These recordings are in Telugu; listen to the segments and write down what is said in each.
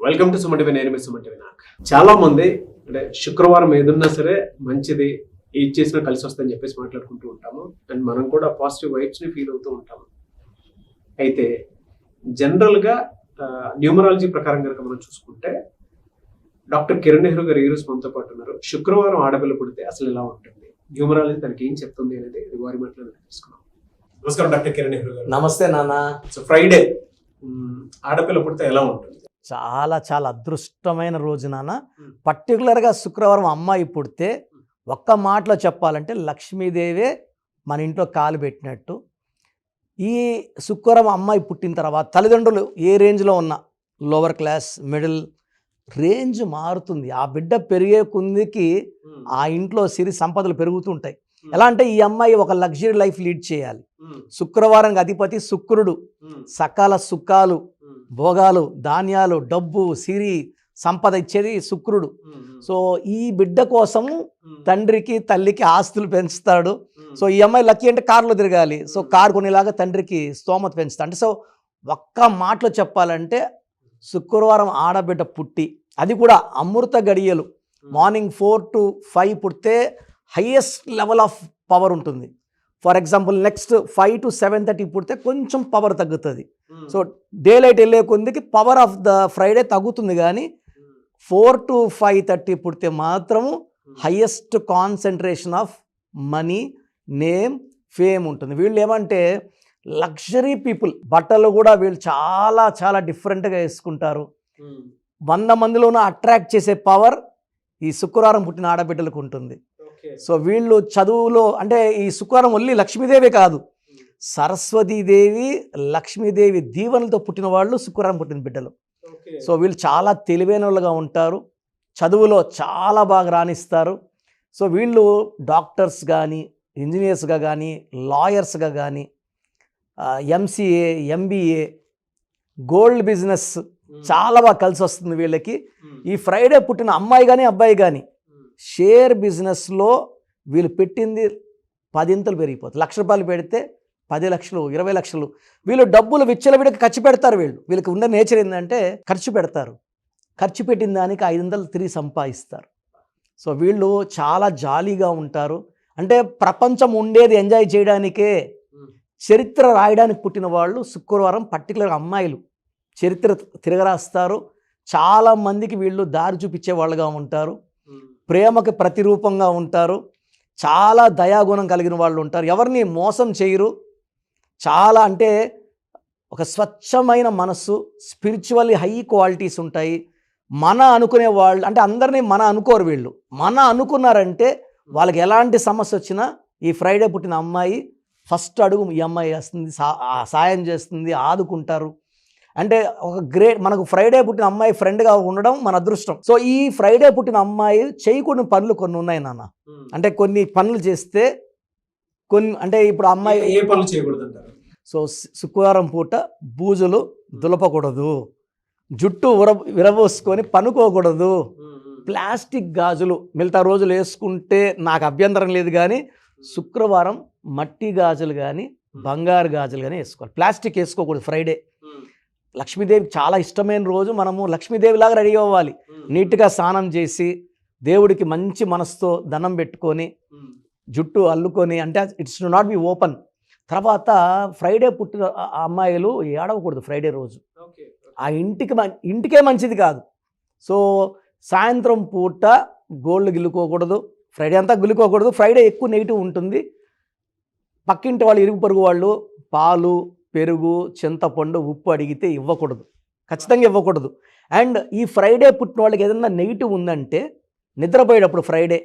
Welcome to Suman TV. నేను మీ సుమన్ టీవీ. నాకు చాలా మంది అంటే శుక్రవారం ఏదున్నా సరే మంచిది, ఏది చేసినా కలిసి వస్తుందని చెప్పేసి మాట్లాడుకుంటూ ఉంటాము. అండ్ మనం కూడా పాజిటివ్ వైబ్స్ ని ఫీల్ అవుతూ ఉంటాము. అయితే జనరల్ గా న్యూమరాలజీ ప్రకారం కనుక మనం చూసుకుంటే డాక్టర్ కిరణ్ నెహ్రూ గారు ఈ రోజు మనతో పాటు ఉన్నారు. శుక్రవారం ఆడపిల్ల పుడితే అసలు ఎలా ఉంటుంది, న్యూమరాలజీ దానికి ఏం చెప్తుంది అనేది వారి మాటలో తెలుసుకున్నాం. నమస్కారం డాక్టర్ కిరణ్ నెహ్రూ గారు. నమస్తే నాన్న. సో ఫ్రైడే ఆడపిల్ల పుడితే ఎలా ఉంటుంది? చాలా చాలా అదృష్టమైన రోజు నాన్న. పర్టికులర్గా శుక్రవారం అమ్మాయి పుడితే ఒక్క మాటలో చెప్పాలంటే లక్ష్మీదేవే మన ఇంట్లో కాలు పెట్టినట్టు. ఈ శుక్రవారం అమ్మాయి పుట్టిన తర్వాత తల్లిదండ్రులు ఏ రేంజ్లో ఉన్న లోవర్ క్లాస్ మిడిల్ రేంజ్ మారుతుంది. ఆ బిడ్డ పెరిగే కొందికి ఆ ఇంట్లో సిరి సంపదలు పెరుగుతుంటాయి. ఎలా అంటే ఈ అమ్మాయి ఒక లగ్జరీ లైఫ్ లీడ్ చేయాలి. శుక్రవారం అధిపతి శుక్రుడు. సకాల సుఖాలు, భోగాలు, ధాన్యాలు, డబ్బు, సిరి సంపద ఇచ్చేది శుక్రుడు. సో ఈ బిడ్డ కోసము తండ్రికి తల్లికి ఆస్తులు పెంచుతాడు. సో ఈ అమ్మాయి లక్కీ అంటే కారులో తిరగాలి. సో కారు కొనేలాగా తండ్రికి స్తోమత పెంచుతాడు. అంటే సో ఒక్క మాటలో చెప్పాలంటే శుక్రవారం ఆడబిడ్డ పుట్టి, అది కూడా అమృత గడియలు మార్నింగ్ 4 to 5 పుడితే హైయెస్ట్ లెవెల్ ఆఫ్ పవర్ ఉంటుంది. ఫర్ ఎగ్జాంపుల్ నెక్స్ట్ 5 to 7:30 పుడితే కొంచెం పవర్ తగ్గుతుంది. సో డే లైట్ వెళ్ళే కొందికి పవర్ ఆఫ్ ద ఫ్రైడే తగ్గుతుంది. కానీ 4 to 5:30 పుడితే మాత్రము highest concentration of money, name, fame ఉంటుంది. వీళ్ళు ఏమంటే లగ్జరీ పీపుల్. బట్టలు కూడా వీళ్ళు చాలా చాలా డిఫరెంట్గా వేసుకుంటారు. 100 మందిలోనూ అట్రాక్ట్ చేసే పవర్ ఈ శుక్రవారం పుట్టిన ఆడబిడ్డలకు ఉంటుంది. సో వీళ్ళు చదువులో అంటే ఈ శుక్రవారం ఓన్లీ లక్ష్మీదేవి కాదు, సరస్వతీదేవి, లక్ష్మీదేవి దీవెనలతో పుట్టిన వాళ్ళు శుక్రవారం పుట్టిన బిడ్డలు. సో వీళ్ళు చాలా తెలివైన వాళ్ళుగా ఉంటారు, చదువులో చాలా బాగా రాణిస్తారు. సో వీళ్ళు డాక్టర్స్ కానీ, ఇంజనీర్స్గా కానీ, లాయర్స్గా కానీ, ఎంసీఏ, ఎంబీఏ, గోల్డ్ బిజినెస్ చాలా బాగా కలిసి వస్తుంది వీళ్ళకి. ఈ ఫ్రైడే పుట్టిన అమ్మాయి కానీ అబ్బాయి కానీ షేర్ బిజినెస్లో వీళ్ళు పెట్టింది 10 పెరిగిపోతుంది. ₹1,00,000 పెడితే 10 లక్షలు, 20 లక్షలు. వీళ్ళు డబ్బులు విచ్చలవిడికి ఖర్చు పెడతారు. వీళ్ళకి ఉన్న నేచర్ ఏంటంటే ఖర్చు పెడతారు. ఖర్చు పెట్టిన దానికి 500 తిరిగి సంపాదిస్తారు. సో వీళ్ళు చాలా జాలీగా ఉంటారు. అంటే ప్రపంచం ఉండేది ఎంజాయ్ చేయడానికే. చరిత్ర రాయడానికి పుట్టిన వాళ్ళు శుక్రవారం పర్టికులర్గా అమ్మాయిలు చరిత్ర తిరగరాస్తారు. చాలామందికి వీళ్ళు దారి చూపించే వాళ్ళుగా ఉంటారు. ప్రేమకి ప్రతిరూపంగా ఉంటారు. చాలా దయాగుణం కలిగిన వాళ్ళు ఉంటారు. ఎవరిని మోసం చేయరు. చాలా అంటే ఒక స్వచ్ఛమైన మనస్సు, స్పిరిచువల్లీ హై క్వాలిటీస్ ఉంటాయి. మన అనుకునే వాళ్ళు అంటే అందరినీ మన అనుకోరు. వీళ్ళు మన అనుకున్నారంటే వాళ్ళకి ఎలాంటి సమస్య వచ్చినా ఈ ఫ్రైడే పుట్టిన అమ్మాయి ఫస్ట్ అడుగు ఈ అమ్మాయి వేస్తుంది, సాయం చేస్తుంది, ఆదుకుంటారు. అంటే ఒక మనకు ఫ్రైడే పుట్టిన అమ్మాయి ఫ్రెండ్గా ఉండడం మన అదృష్టం. సో ఈ ఫ్రైడే పుట్టిన అమ్మాయి చేయకూడని పనులు కొన్ని ఉన్నాయి నాన్న. అంటే కొన్ని పనులు చేస్తే కొన్ని అంటే ఇప్పుడు అమ్మాయి ఏ పనులు చేయకూడదు అంటారు? సో శుక్రవారం పూట బూజులు దులపకూడదు, జుట్టు విరబోసుకొని పనుకోకూడదు, ప్లాస్టిక్ గాజులు మిగతా రోజులు వేసుకుంటే నాకు అభ్యంతరం లేదు. కానీ శుక్రవారం మట్టి గాజులు కానీ బంగారు గాజులు కానీ వేసుకోవాలి. ప్లాస్టిక్ వేసుకోకూడదు ఫ్రైడే. లక్ష్మీదేవికి చాలా ఇష్టమైన రోజు. మనము లక్ష్మీదేవిలాగా రెడీ అవ్వాలి. నీట్గా స్నానం చేసి దేవుడికి మంచి మనసుతో దండం పెట్టుకొని జుట్టు అల్లుకొని, అంటే it's do not be open. తర్వాత ఫ్రైడే పుట్టిన అమ్మాయిలు ఏడవకూడదు ఫ్రైడే రోజు. ఆ ఇంటికే మంచిది కాదు. సో సాయంత్రం పూట గోల్డ్ గిల్లుకోకూడదు. ఫ్రైడే అంతా గిల్లుకోకూడదు. ఫ్రైడే ఎక్కువ నెగిటివ్ ఉంటుంది. పక్కింటి వాళ్ళు, ఇరుగు పొరుగు వాళ్ళు పాలు, పెరుగు, చింతపండు, ఉప్పు అడిగితే ఇవ్వకూడదు, ఖచ్చితంగా ఇవ్వకూడదు. అండ్ ఈ ఫ్రైడే పుట్టిన వాళ్ళకి ఏదైనా నెగిటివ్ ఉందంటే నిద్రపోయేటప్పుడు ఫ్రైడే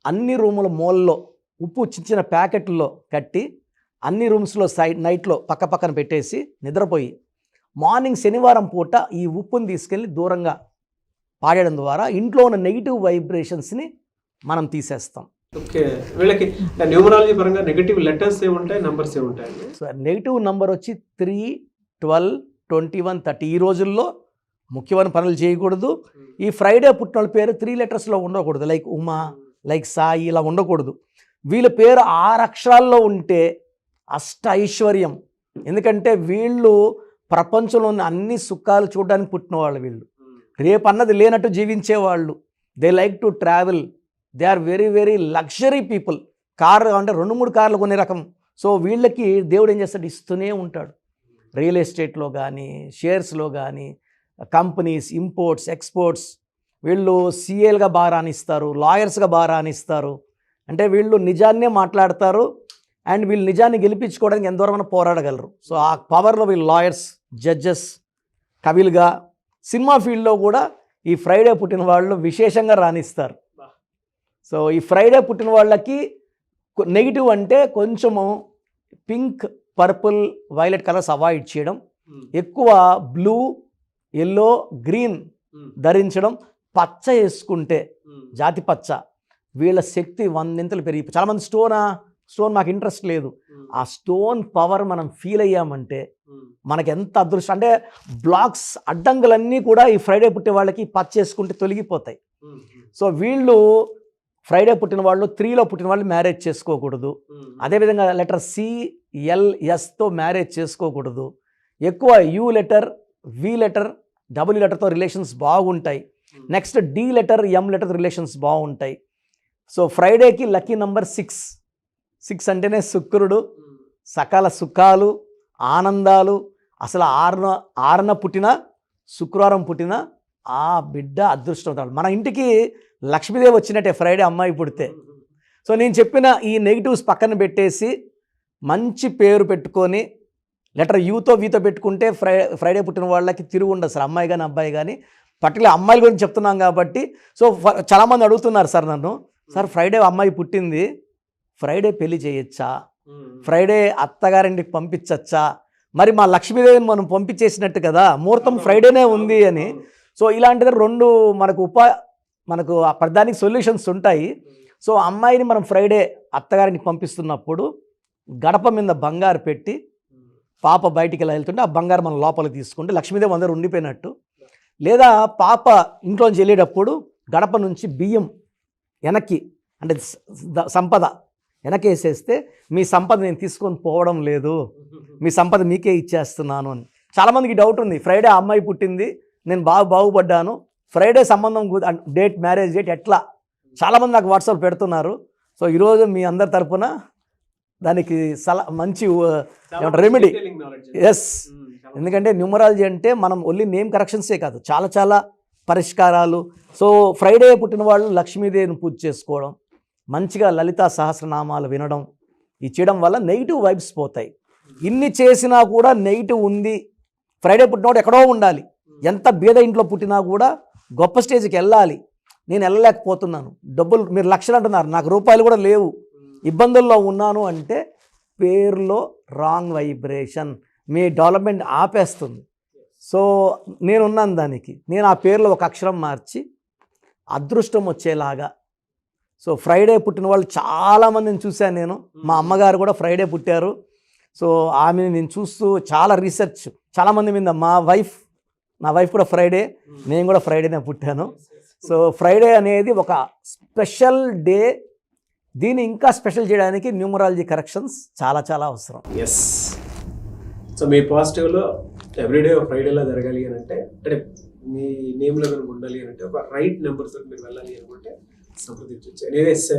అన్ని రూముల మూలలో ఉప్పు చిన్న చిన్న ప్యాకెట్లో కట్టి అన్ని రూమ్స్లో నైట్లో పక్కన పెట్టేసి నిద్రపోయి మార్నింగ్ శనివారం పూట ఈ ఉప్పుని తీసుకెళ్ళి దూరంగా పాడేయడం ద్వారా ఇంట్లో ఉన్న నెగిటివ్ వైబ్రేషన్స్ని మనం తీసేస్తాం. ఓకే. వీళ్ళకి న్యూమరాలజీ పరంగా నెగటివ్ లెటర్స్ ఏముంటాయి, నంబర్స్ ఏముంటాయి? సో నెగిటివ్ నంబర్ వచ్చి 3, 12, 21, 30. ఈ రోజుల్లో ముఖ్యమైన పనులు చేయకూడదు. ఈ ఫ్రైడే పుట్టిన వాళ్ళ పేరు 3 లెటర్స్లో ఉండకూడదు. లైక్ ఉమా, లైక్ సాయి, ఇలా ఉండకూడదు. వీళ్ళ పేరు 6 అక్షరాల్లో ఉంటే అష్ట ఐశ్వర్యం. ఎందుకంటే వీళ్ళు ప్రపంచంలోని అన్ని సుఖాలు చూడడానికి పుట్టిన వాళ్ళు. వీళ్ళు రేపు అన్నది లేనట్టు జీవించేవాళ్ళు. They like to travel. They are very very luxury people. Car అంటే 2-3 కార్లు కొనే రకం. సో వీళ్ళకి దేవుడు ఏం చేస్తాడు, ఇస్తూనే ఉంటాడు. రియల్ ఎస్టేట్లో కానీ, షేర్స్లో కానీ, కంపెనీస్, ఇంపోర్ట్స్, ఎక్స్పోర్ట్స్. వీళ్ళు సీఏలుగా బాగా రాణిస్తారు, లాయర్స్గా బాగా రాణిస్తారు. అంటే వీళ్ళు నిజాన్నే మాట్లాడతారు అండ్ వీళ్ళు నిజాన్ని గెలిపించుకోవడానికి ఎంతవరకు పోరాడగలరు. సో ఆ పవర్లో వీళ్ళు లాయర్స్, జడ్జెస్, కవిలుగా, సినిమా ఫీల్డ్లో కూడా ఈ ఫ్రైడే పుట్టిన వాళ్ళు విశేషంగా రాణిస్తారు. సో ఈ ఫ్రైడే పుట్టిన వాళ్ళకి నెగిటివ్ అంటే కొంచెము pink, purple, violet colours avoid చేయడం, ఎక్కువ బ్లూ, ఎల్లో, గ్రీన్ ధరించడం, పచ్చ వేసుకుంటే జాతి పచ్చ వీళ్ళ శక్తి 100 పెరిగి. చాలామంది స్టోన్ మాకు ఇంట్రెస్ట్ లేదు. ఆ స్టోన్ పవర్ మనం ఫీల్ అయ్యామంటే మనకి ఎంత అదృష్టం. అంటే బ్లాక్స్, అడ్డంకులన్నీ కూడా ఈ ఫ్రైడే పుట్టే వాళ్ళకి పచ్చ వేసుకుంటే తొలగిపోతాయి. సో వీళ్ళు ఫ్రైడే పుట్టిన వాళ్ళు, 3లో పుట్టిన వాళ్ళు మ్యారేజ్ చేసుకోకూడదు. అదేవిధంగా లెటర్ CLSతో మ్యారేజ్ చేసుకోకూడదు. ఎక్కువ U letter, V letter, W లెటర్తో రిలేషన్స్ బాగుంటాయి. Next D letter, M letter relations బాగుంటాయి. సో ఫ్రైడేకి లక్కీ నంబర్ 6 అంటేనే శుక్రుడు, సకల సుఖాలు, ఆనందాలు. అసలు ఆరున పుట్టిన, శుక్రవారం పుట్టిన ఆ బిడ్డ అదృష్టవంతుడు. మన ఇంటికి లక్ష్మీదేవి వచ్చినట్టే ఫ్రైడే అమ్మాయి పుడితే. సో నేను చెప్పిన ఈ నెగిటివ్స్ పక్కన పెట్టేసి మంచి పేరు పెట్టుకొని లెటర్ Uతో Vతో పెట్టుకుంటే ఫ్రైడే పుట్టిన వాళ్ళకి తిరుగు ఉండదు సార్, అమ్మాయి కానీ అబ్బాయి కానీ. పర్టికులర్ అమ్మాయిల గురించి చెప్తున్నాం కాబట్టి. సో చాలామంది అడుగుతున్నారు సార్ నన్ను, సార్ ఫ్రైడే అమ్మాయి పుట్టింది, ఫ్రైడే పెళ్లి చేయొచ్చా, ఫ్రైడే అత్తగారింటికి పంపించచ్చా, మరి మా లక్ష్మీదేవిని మనం పంపించేసినట్టు కదా, ముహూర్తం ఫ్రైడేనే ఉంది అని. సో ఇలాంటిది 2 మనకు ప్రధానికి సొల్యూషన్స్ ఉంటాయి. సో అమ్మాయిని మనం ఫ్రైడే అత్తగారికి పంపిస్తున్నప్పుడు గడప మీద బంగారు పెట్టి పాప బయటికి ఎలా వెళ్తుంటే ఆ బంగారు మనం లోపలికి తీసుకుంటే లక్ష్మీదేవి అందరూ ఉండిపోయినట్టు. లేదా పాప ఇంట్లోంచి వెళ్ళేటప్పుడు గడప నుంచి బియ్యం వెనక్కి, అంటే సంపద వెనకేసేస్తే మీ సంపద నేను తీసుకొని పోవడం లేదు, మీ సంపద మీకే ఇచ్చేస్తున్నాను అని. చాలామందికి డౌట్ ఉంది, ఫ్రైడే అమ్మాయి పుట్టింది, నేను బాగుపడ్డాను, ఫ్రైడే సంబంధం డేట్, మ్యారేజ్ డేట్ ఎట్లా? చాలామంది నాకు వాట్సాప్ పెడుతున్నారు. సో ఈరోజు మీ అందరి తరపున దానికి మంచి రెమెడీ. ఎస్, ఎందుకంటే న్యూమరాలజీ అంటే మనం ఓన్లీ నేమ్ కరెక్షన్సే కాదు, చాలా పరిష్కారాలు. సో ఫ్రైడే పుట్టిన వాళ్ళు లక్ష్మీదేవిని పూజ చేసుకోవడం, మంచిగా లలితా సహస్రనామాలు వినడం, ఇది చేయడం వల్ల నెగిటివ్ వైబ్స్ పోతాయి. ఇన్ని చేసినా కూడా నెగిటివ్ ఉంది. ఫ్రైడే పుట్టినవాడు ఎక్కడో ఉండాలి, ఎంత బీద ఇంట్లో పుట్టినా కూడా గొప్ప స్టేజ్కి వెళ్ళాలి. నేను వెళ్ళలేకపోతున్నాను, డబ్బులు మీరు లక్షలు అంటున్నారు, నాకు రూపాయలు కూడా లేవు, ఇబ్బందుల్లో ఉన్నాను అంటే పేరులో రాంగ్ వైబ్రేషన్, మీ డెవలప్మెంట్ ఆపేస్తుంది. సో నేనున్నాను దానికి, నేను ఆ పేరులో ఒక అక్షరం మార్చి అదృష్టం వచ్చేలాగా. సో ఫ్రైడే పుట్టిన వాళ్ళు చాలామందిని చూశాను నేను. మా అమ్మగారు కూడా ఫ్రైడే పుట్టారు. సో ఆమెని నేను చూస్తూ చాలా రీసెర్చ్ చాలామంది మీద. నా వైఫ్ కూడా ఫ్రైడే, నేను కూడా ఫ్రైడేనే పుట్టాను. సో ఫ్రైడే అనేది ఒక స్పెషల్ డే. దీన్ని ఇంకా స్పెషల్ చేయడానికి న్యూమరాలజీ కరెక్షన్స్ చాలా అవసరం. ఎస్. సో మీ పాజిటివ్లో ఎవ్రీడే ఫ్రైడేలా జరగాలి అని అంటే మీ నేమ్లో కనుక ఉండాలి అని అంటే ఒక రైట్ నెంబర్స్ మీరు వెళ్ళాలి అనుకుంటే సంప్రదించవచ్చు. Anyways,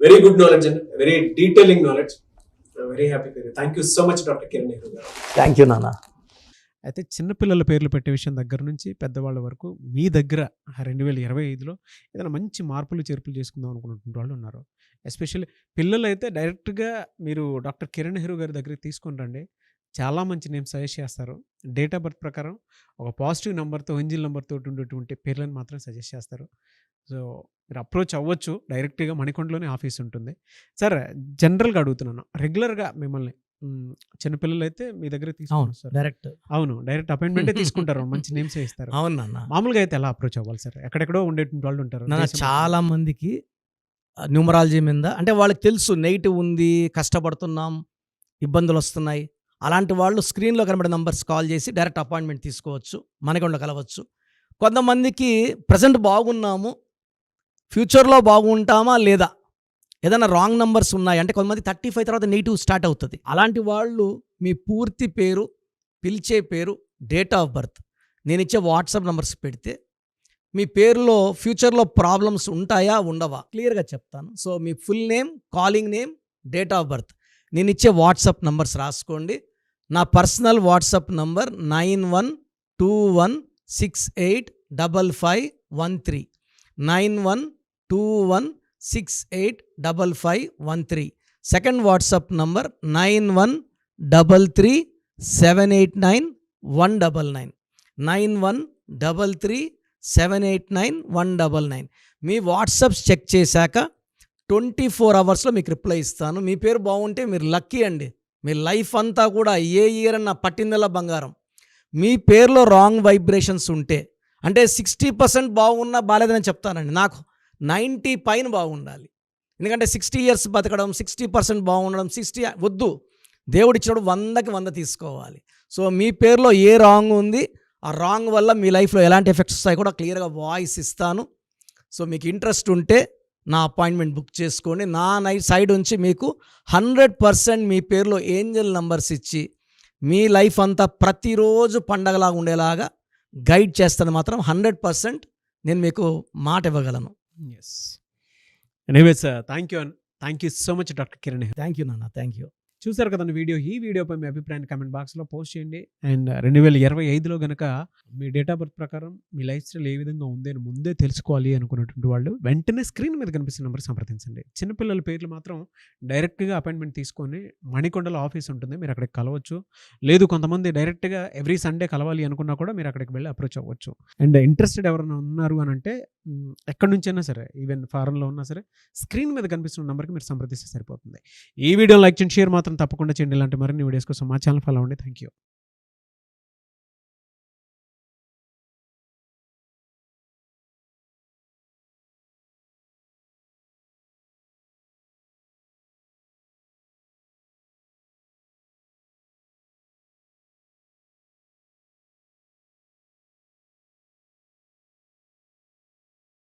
very good knowledge and very detailing knowledge. Very happy. Thank you so much doctor Kiran Nehru garu. Thank you నాన్న. అయితే చిన్నపిల్లల పేర్లు పెట్టే విషయం దగ్గర నుంచి పెద్దవాళ్ళ వరకు మీ దగ్గర 2025లో ఏదైనా మంచి మార్పులు చేర్పులు చేసుకుందాం అనుకున్నటువంటి వాళ్ళు ఉన్నారు. ఎస్పెషల్లీ పిల్లలు అయితే డైరెక్ట్గా మీరు డాక్టర్ కిరణ్ నెహ్రూ గారి దగ్గరికి తీసుకుని రండి. చాలా మంచి నేమ్స్ సజెస్ట్ చేస్తారు. డేట్ ఆఫ్ బర్త్ ప్రకారం ఒక పాజిటివ్ నెంబర్తో, ఏంజిల్ నెంబర్తో ఉండేటువంటి పేర్లను మాత్రం సజెస్ట్ చేస్తారు. సో మీరు అప్రోచ్ అవ్వచ్చు. డైరెక్ట్గా మణికొండలోనే ఆఫీస్ ఉంటుంది. సార్ జనరల్గా అడుగుతున్నాను, రెగ్యులర్గా మిమ్మల్ని చిన్నపిల్లలు అయితే మీ దగ్గర తీసుకుంటారు డైరెక్ట్? అవును, డైరెక్ట్ అపాయింట్మెంటే తీసుకుంటారు, మంచి నేమ్స్ ఇస్తారు. అవును. మామూలుగా అయితే ఎలా అప్రోచ్ అవ్వాలి సార్? ఎక్కడెక్కడో ఉండేటువంటి వాళ్ళు ఉంటారు. చాలా మందికి న్యూమరాలజీ మీద అంటే వాళ్ళకి తెలుసు నెగిటివ్ ఉంది, కష్టపడుతున్నాం, ఇబ్బందులు వస్తున్నాయి. అలాంటి వాళ్ళు స్క్రీన్లో కనబడే నంబర్స్ కాల్ చేసి డైరెక్ట్ అపాయింట్మెంట్ తీసుకోవచ్చు, మనకొండ కలవచ్చు. కొంతమందికి ప్రజెంట్ బాగున్నాము, ఫ్యూచర్లో బాగుంటామా లేదా, ఏదైనా రాంగ్ నంబర్స్ ఉన్నాయి అంటే కొంతమంది 35 తర్వాత నెగిటివ్ స్టార్ట్ అవుతుంది. అలాంటి వాళ్ళు మీ పూర్తి పేరు, పిలిచే పేరు, డేట్ ఆఫ్ బర్త్ నేను ఇచ్చే వాట్సాప్ నంబర్స్ పెడితే మీ పేరులో ఫ్యూచర్లో ప్రాబ్లమ్స్ ఉంటాయా ఉండవా క్లియర్గా చెప్తాను. So me full name, calling name, date of birth, నేను ఇచ్చే వాట్సాప్ నంబర్స్ రాసుకోండి. నా personal WhatsApp number 9121685513, 9121685513. Second WhatsApp number 9133789199, 9133789199. మీ వాట్సాప్స్ చెక్ చేశాక 24 అవర్స్లో మీకు రిప్లై ఇస్తాను. మీ పేరు బాగుంటే మీరు లక్కీ అండి. మీ లైఫ్ అంతా కూడా ఏ ఇయర్ అన్న పట్టిందల బంగారం. మీ పేరులో రాంగ్ వైబ్రేషన్స్ ఉంటే, అంటే 60% బాగున్నా బాలేదని చెప్తానండి. నాకు 90 పైన బాగుండాలి. ఎందుకంటే 60 ఇయర్స్ బతకడం, 60% బాగుండడం, 60 వద్దు. దేవుడు ఇచ్చినప్పుడు 100కి 100 తీసుకోవాలి. సో మీ పేరులో ఏ రాంగ్ ఉంది, ఆ రాంగ్ వల్ల మీ లైఫ్లో ఎలాంటి ఎఫెక్ట్స్ వస్తాయి కూడా క్లియర్గా వాయిస్ ఇస్తాను. సో మీకు ఇంట్రెస్ట్ ఉంటే నా అపాయింట్మెంట్ బుక్ చేసుకోండి. నా సైడ్ నుంచి మీకు 100% మీ పేరులో ఏంజల్ నంబర్స్ ఇచ్చి మీ లైఫ్ అంతా ప్రతిరోజు పండగలాగా ఉండేలాగా గైడ్ చేస్తాను. మాత్రం 100% నేను మీకు మాట ఇవ్వగలను. Yes. Anyways thank you so much doctor Kiran. Thank you నాన్న, థ్యాంక్ యూ. చూసారు కదండి వీడియో. ఈ వీడియోపై మీ అభిప్రాయాన్ని కామెంట్ బాక్స్లో పోస్ట్ చేయండి. అండ్ 2025లో కనుక మీ డేట్ ఆఫ్ బర్త్ ప్రకారం మీ లైఫ్ స్టైల్ ఏ విధంగా ఉంది అని ముందే తెలుసుకోవాలి అనుకున్నటువంటి వాళ్ళు వెంటనే స్క్రీన్ మీద కనిపిస్తున్న నెంబర్ సంప్రదించండి. చిన్నపిల్లల పేర్లు మాత్రం డైరెక్ట్గా అపాయింట్మెంట్ తీసుకొని మణికొండలో ఆఫీస్ ఉంటుంది, మీరు అక్కడికి కలవచ్చు. లేదు కొంతమంది డైరెక్ట్గా ఎవ్రీ సండే కలవాలి అనుకున్నా కూడా మీరు అక్కడికి వెళ్ళి అప్రోచ్ అవ్వచ్చు. అండ్ ఇంట్రెస్టెడ్ ఎవరైనా ఉన్నారు అని అంటే ఎక్కడి నుంచైనా సరే, ఈవెన్ ఫారెన్లో ఉన్నా సరే, స్క్రీన్ మీద కనిపిస్తున్న నెంబర్కి మీరు సంప్రదిస్తే సరిపోతుంది. ఈ వీడియో లైక్ చేయండి, షేర్ మాత్రం తప్పకుండా చేయండి. ఇలాంటి మరిన్ని వీడియోస్ కోసం మా ఛానల్ ఫాలో అవ్వండి. Thank you.